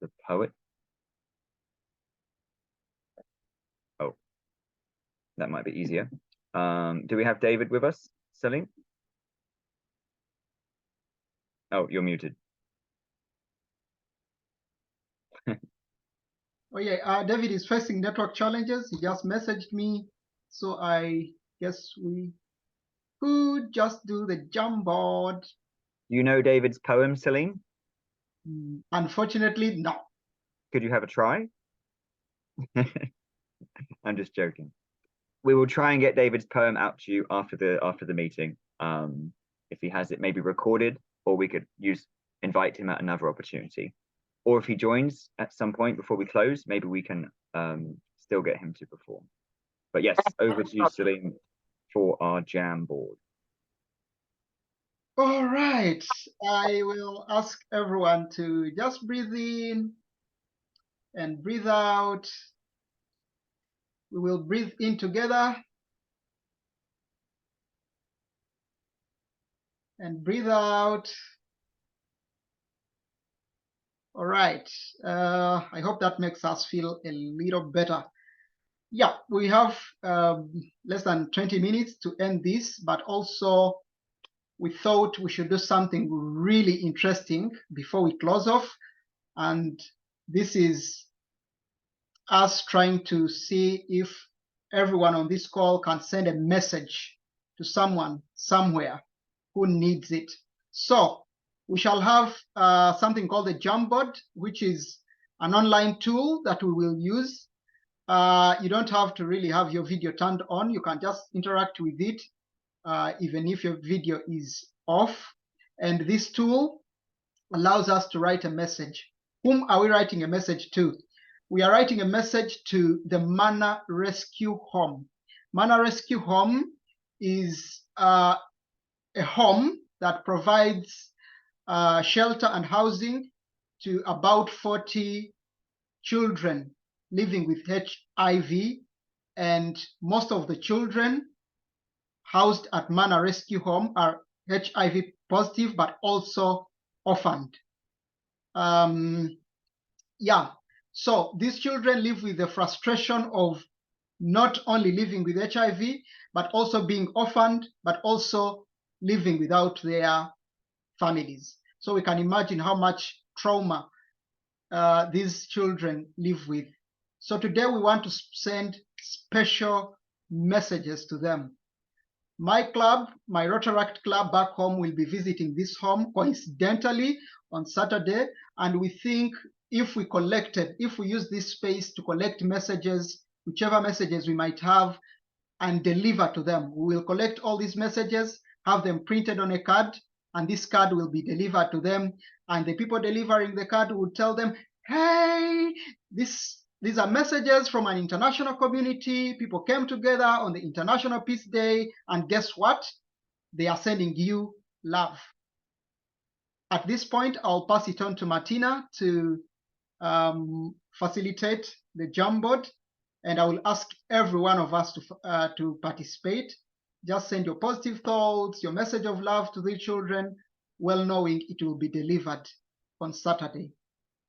the poet? Oh, that might be easier. Do we have David with us, Salim? Oh, you're muted. Oh yeah, David is facing network challenges. He just messaged me, so I guess we could just do the Jamboard. You know David's poem, Salim? Unfortunately, no. Could you have a try? I'm just joking. We will try and get David's poem out to you after the meeting. If he has it maybe recorded, or we could invite him at another opportunity. Or if he joins at some point before we close, maybe we can still get him to perform. But yes, over to you, Salim, for our jam board. All right, I will ask everyone to just breathe in and breathe out. We will breathe in together and breathe out. All right, I hope that makes us feel a little better. Yeah, we have less than 20 minutes to end this, but also we thought we should do something really interesting before we close off. And this is us trying to see if everyone on this call can send a message to someone somewhere who needs it. So we shall have something called the Jamboard, which is an online tool that we will use. You don't have to really have your video turned on. You can just interact with it, even if your video is off. And this tool allows us to write a message. Whom are we writing a message to? We are writing a message to the Mana Rescue Home. Mana Rescue Home is a home that provides shelter and housing to about 40 children living with HIV, and most of the children housed at Mana Rescue Home are HIV positive, but also orphaned. Yeah, so these children live with the frustration of not only living with HIV, but also being orphaned, but also living without their families. So we can imagine how much trauma these children live with. So today we want to send special messages to them. My club, my Rotaract club back home, will be visiting this home coincidentally on Saturday. And we think if we use this space to collect messages, whichever messages we might have, and deliver to them, we will collect all these messages, have them printed on a card, and this card will be delivered to them. And the people delivering the card will tell them, hey, these are messages from an international community. People came together on the International Peace Day, and guess what? They are sending you love. At this point, I'll pass it on to Martina to facilitate the Jamboard, and I will ask every one of us to participate. Just send your positive thoughts, your message of love to the children, well knowing it will be delivered on Saturday.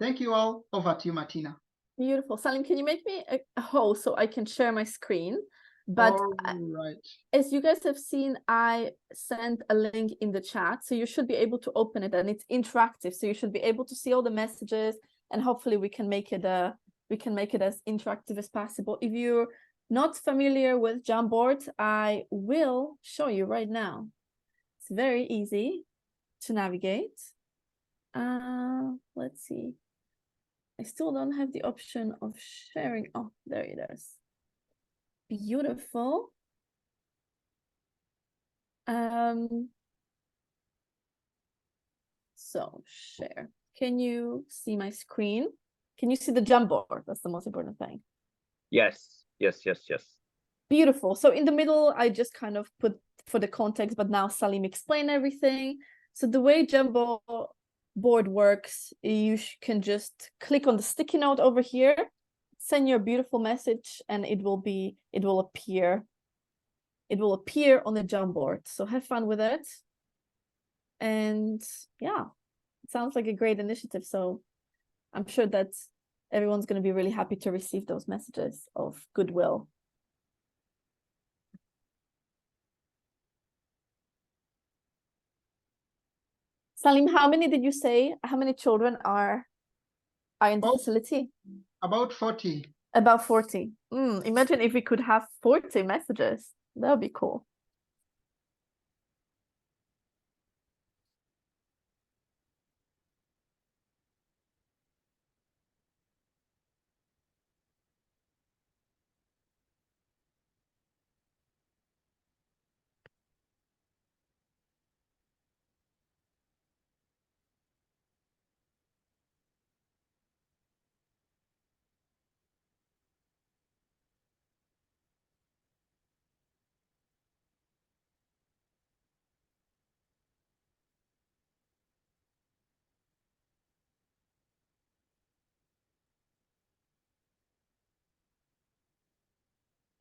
Thank you all. Over to you, Martina. Beautiful. Salim, can you make me a host so I can share my screen? But right. As you guys have seen, I sent a link in the chat, so you should be able to open it, and it's interactive, so you should be able to see all the messages, and hopefully we can make it as interactive as possible. If you're not familiar with Jamboard, I will show you right now. It's very easy to navigate. Let's see. I still don't have the option of sharing. Oh, there it is. Beautiful. So share. Can you see my screen? Can you see the Jamboard? That's the most important thing. Yes, yes. Beautiful. So in the middle, I just kind of put for the context, but now Salim explained everything. So the way Jamboard works, you can just click on the sticky note over here, send your beautiful message, and it will appear it will appear on the Jamboard. So have fun with it. And yeah, it sounds like a great initiative. So I'm sure that everyone's going to be really happy to receive those messages of goodwill. Salim, how many did you say? How many children are in the facility? About 40. About 40. Imagine if we could have 40 messages. That would be cool.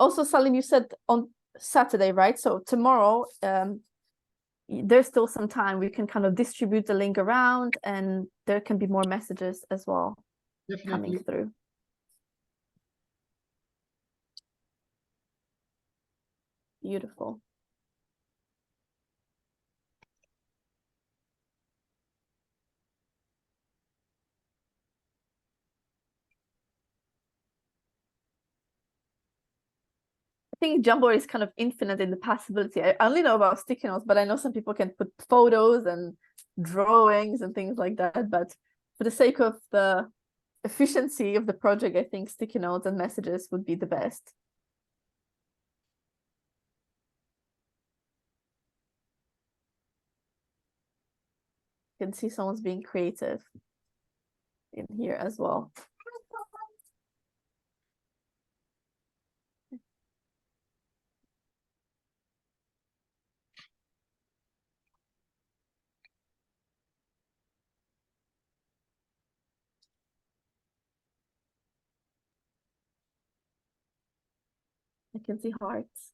Also, Salim, you said on Saturday, right? So tomorrow, there's still some time. We can kind of distribute the link around, and there can be more messages as well coming through. Beautiful. I think Jamboard is kind of infinite in the possibility. I only know about sticky notes, but I know some people can put photos and drawings and things like that. But for the sake of the efficiency of the project, I think sticky notes and messages would be the best. You can see someone's being creative in here as well. I can see hearts.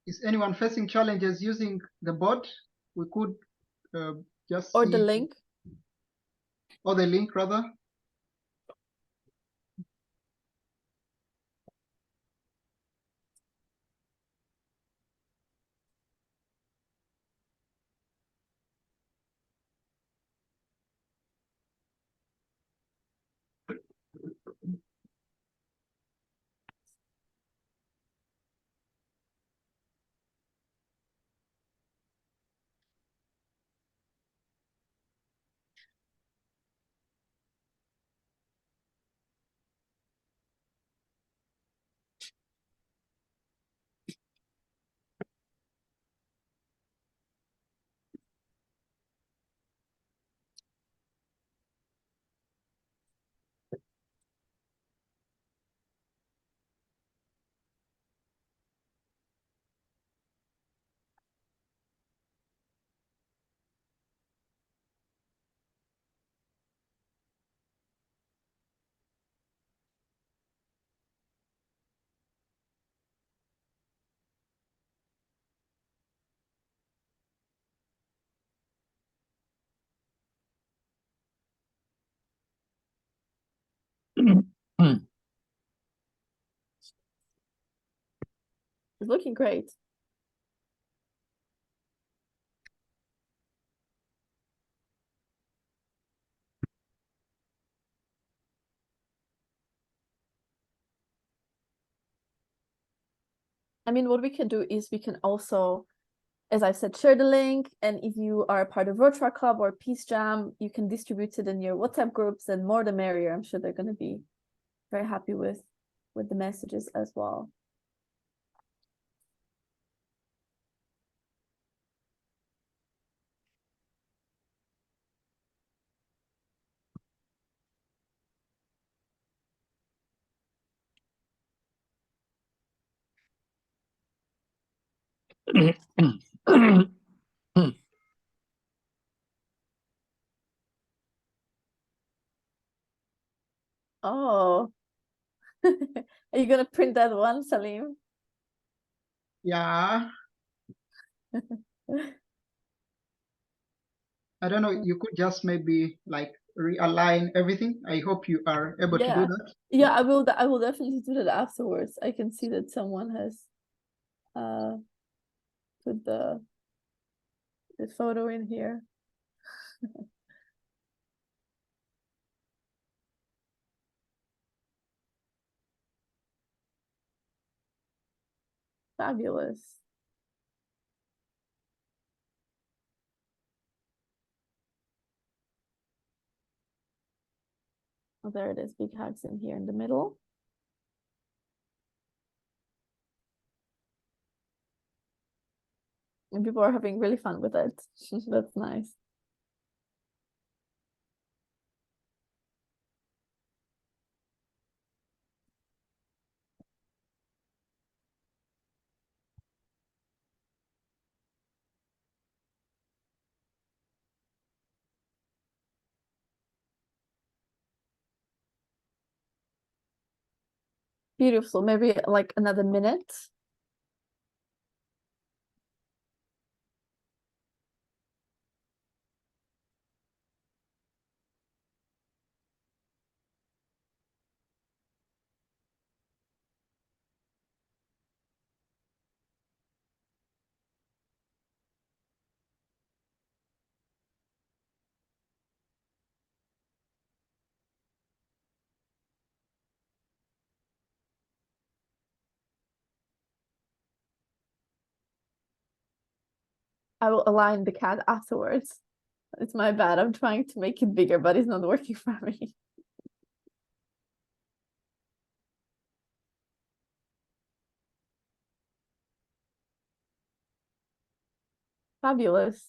Is anyone facing challenges using the board? We could just or see the link. Or the link rather. It's looking great. I mean, what we can do is we can also, as I said, share the link. And if you are a part of Virtual Club or PeaceJam, you can distribute it in your WhatsApp groups, and more the merrier. I'm sure they're going to be very happy with the messages as well. Oh, are you gonna print that one, Salim? Yeah. I don't know, you could just maybe like realign everything. I hope you are able to do that. Yeah, I will definitely do that afterwards. I can see that someone has put the photo in here. Fabulous. Oh, there it is. Big hugs in here in the middle. And people are having really fun with it. That's nice. Beautiful. Maybe like another minute. I will align the cat afterwards. It's my bad. I'm trying to make it bigger, but it's not working for me. Fabulous.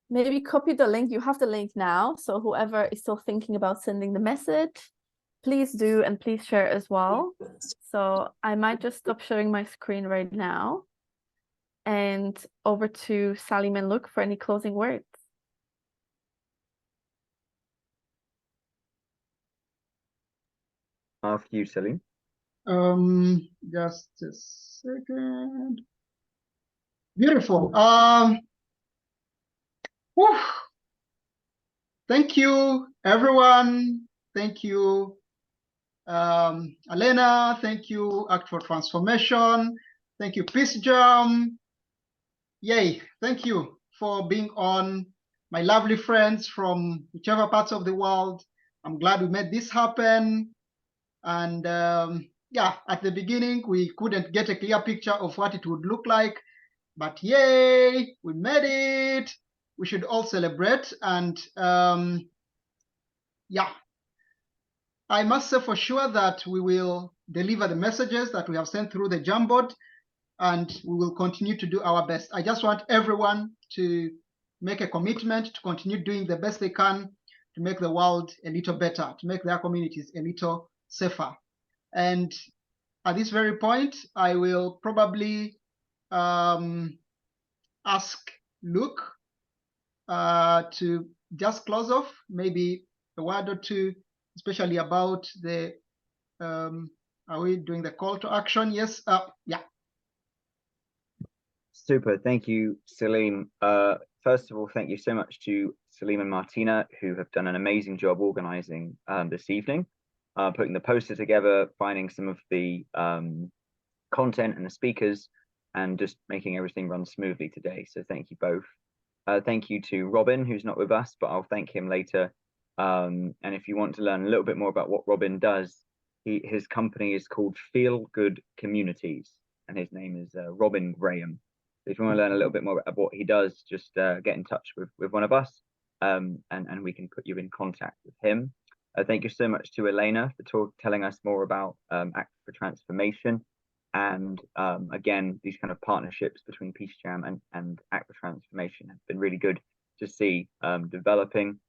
Maybe copy the link. You have the link now. So whoever is still thinking about sending the message, please do, and please share as well. So I might just stop sharing my screen right now. And over to Salim and Luke for any closing words. After you, Salim. Just a second. Beautiful. Whew. Thank you, everyone. Thank you, Elena. Thank you, Act for Transformation. Thank you, PeaceJam. Yay, thank you for being on, my lovely friends from whichever parts of the world. I'm glad we made this happen. And yeah, at the beginning, we couldn't get a clear picture of what it would look like, but yay, we made it. We should all celebrate. And yeah, I must say for sure that we will deliver the messages that we have sent through the Jamboard, and we will continue to do our best. I just want everyone to make a commitment to continue doing the best they can to make the world a little better, to make their communities a little safer. And at this very point, I will probably ask Luke to just close off, maybe a word or two, especially about the, are we doing the call to action? Yes, yeah. Super, thank you, Salim. First of all, thank you so much to Salim and Martina, who have done an amazing job organizing this evening, putting the poster together, finding some of the content and the speakers, and just making everything run smoothly today. So thank you both. Thank you to Robin, who's not with us, but I'll thank him later. And if you want to learn a little bit more about what Robin does, his company is called Feel Good Communities, and his name is Robin Graham. So if you want to learn a little bit more about what he does, just get in touch with one of us, and we can put you in contact with him. Thank you so much to Elena for telling us more about Act for Transformation. And again, these kind of partnerships between PeaceJam and Act for Transformation have been really good to see developing.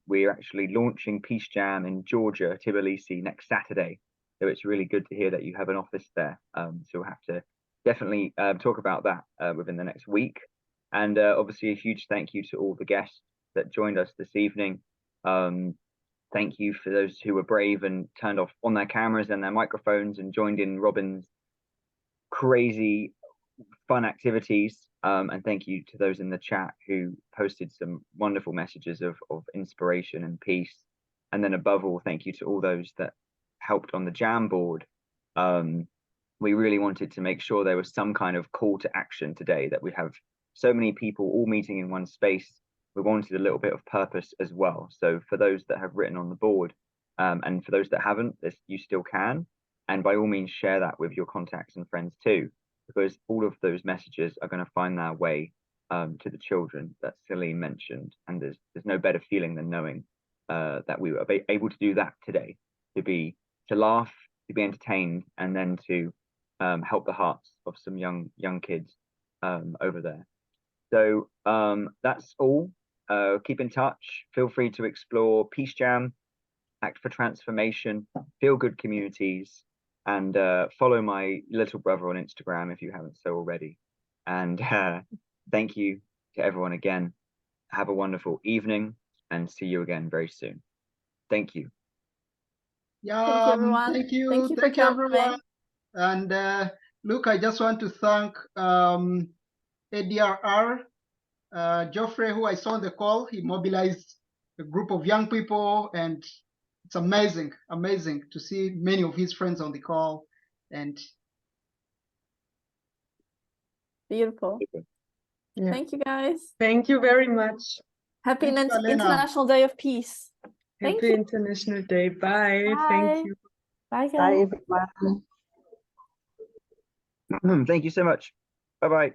We're actually launching PeaceJam in Georgia, Tbilisi, next Saturday. So it's really good to hear that you have an office there. So we'll have to definitely talk about that within the next week. And obviously a huge thank you to all the guests that joined us this evening. Thank you for those who were brave and turned off on their cameras and their microphones and joined in Robin's crazy fun activities. And thank you to those in the chat who posted some wonderful messages of inspiration and peace. And then above all, thank you to all those that helped on the Jam board. We really wanted to make sure there was some kind of call to action today, that we have so many people all meeting in one space. We wanted a little bit of purpose as well. So for those that have written on the board, and for those that haven't, you still can. And by all means, share that with your contacts and friends too, because all of those messages are going to find their way to the children that Celine mentioned. And there's no better feeling than knowing that we were able to do that today, to laugh, to be entertained, and then to help the hearts of some young kids over there. So that's all. Keep in touch. Feel free to explore PeaceJam, Act for Transformation, Feel Good Communities, and follow my little brother on Instagram if you haven't so already. And thank you to everyone again. Have a wonderful evening and see you again very soon. Thank you. Yeah, Thank you, everyone. thank you, Thank you for everyone. coming. And look, I just want to thank ADRR, Geoffrey, who I saw on the call. He mobilized a group of young people, and it's amazing to see many of his friends on the call. And Beautiful. Yeah. Thank you, guys. Thank you very much. Happy Thank you, Elena. International Day of Peace. Thank Happy you. International Day. Bye. Bye. Thank you. Bye, Bye, guys. everyone. Thank you so much. Bye-bye.